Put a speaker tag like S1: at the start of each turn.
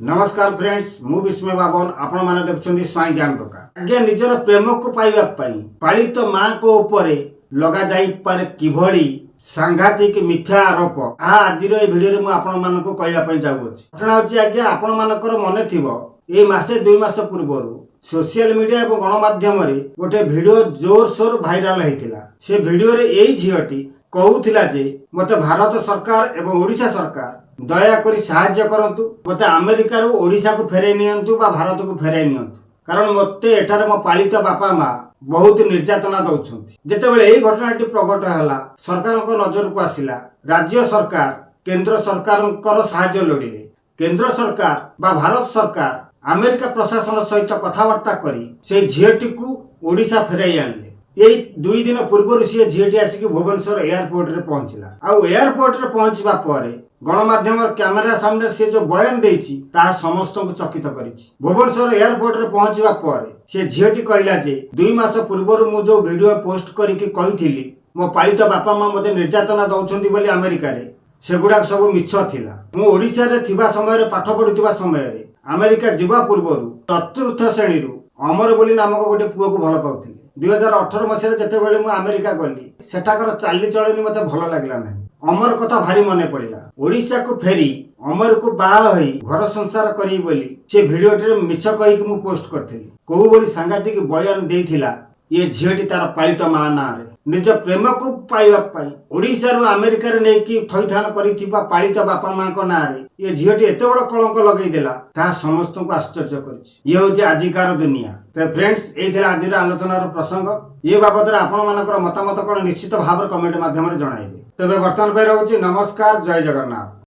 S1: नमस्कार फ्रेंड्स मु विस्मय बाबन आपण माने देखुछंदी स्वाई ज्ञान दुकान आज्ञा निजर प्रेम को पाइबा पई पालित मां को ऊपर लगा जाई पर किभଳି सांघातिक मिथ्या आरोप आ आज ए भिडियो मु आपण मानको कहया पई जाउछि। घटना होछि आज्ञा आपण मानकर मने थिबो ए मासे 2 मास पूर्वरु सोशल मीडिया एवं गणमाध्यम रे गोटे वीडियो जोर शोर भाइराल हेतिला। से वीडियो रे एई झियोटी कहूथिला जे मते भारत सरकार एवं ओडिशा सरकार दया करी साहाय्य करंतु मते अमेरिका रो ओडिशा को फेरै नियंतु बा भारत को फेरै नियंतु कारण मते एठारे मो पालित बापा मां बहुत निर्यातना दउछंती। जेतेबेले एई घटनाटी प्रकट हला सरकार को नजर को आसिला राज्य सरकार केंद्र सरकार को साहाय्य लोडिले। केंद्र सरकार बा भारत सरकार अमेरिका प्रशासन सहित कथावार्ता करी से झियटी को ओडिशा फेरै आनले। यही 2 दिन पूर्व सी झीटी आसिक भुवनेश्वर एयरपोर्ट रे पहुंचला। आउ एयरपोर्ट रे पहुंचबा परे गणमाध्यम कैमेरा सामने से जो बयान देछि ता समस्त को चकित करिछि। भुवनेश्वर एयरपोर्ट रे पहुंचबा परे से झीटी कहला जे 2 मास पूर्व मु जो वीडियो पोस्ट करिकि कहिथिली मो पालित बापा मां मते निर्यातना दउछंती बोली अमेरिका रे सेगुडा सब मिछ थिला। मु ओडिसा रे थिबा समय रे पाठ पढुथिबा समय रे अमेरिका जिबा पूर्वरु चतुर्थ श्रेणी रु अमर बोली नामक गोटे पुओ को भल पाउथिली। 2018 मसीह जेतेबेले मु अमेरिका गली सेठाकर चाली चलनी मते भल लागला नाही। अमर कथा भारी मने पड़िला। ओडिशा को फेरी अमर को बाहा होई घर संसार करी बोली से वीडियो रे मिछ कहि कि मु पोस्ट करथिली। कोहू बोली सांगातिक बयान देथिला ये झियटी तार पालित मां ना रे निज प्रेम को पाइबा पाई ओडिशा रो अमेरिका रे नै कि थैथान करिथिबा पालित बापा मां को ना रे ये झियटी एते बड़ कलंक लगै देला ता समस्त को आश्चर्य करिछि। ये होछि आजिकार दुनिया। तो फ्रेंड्स एई थिला आजिर आलोचनार प्रसंग। ये बाबत रे आपण मानकर मतामत कोन निश्चित भाव कमेंट माध्यम रे जणाइबे। तबे वर्तमान पे रहउछि नमस्कार जय जगन्नाथ।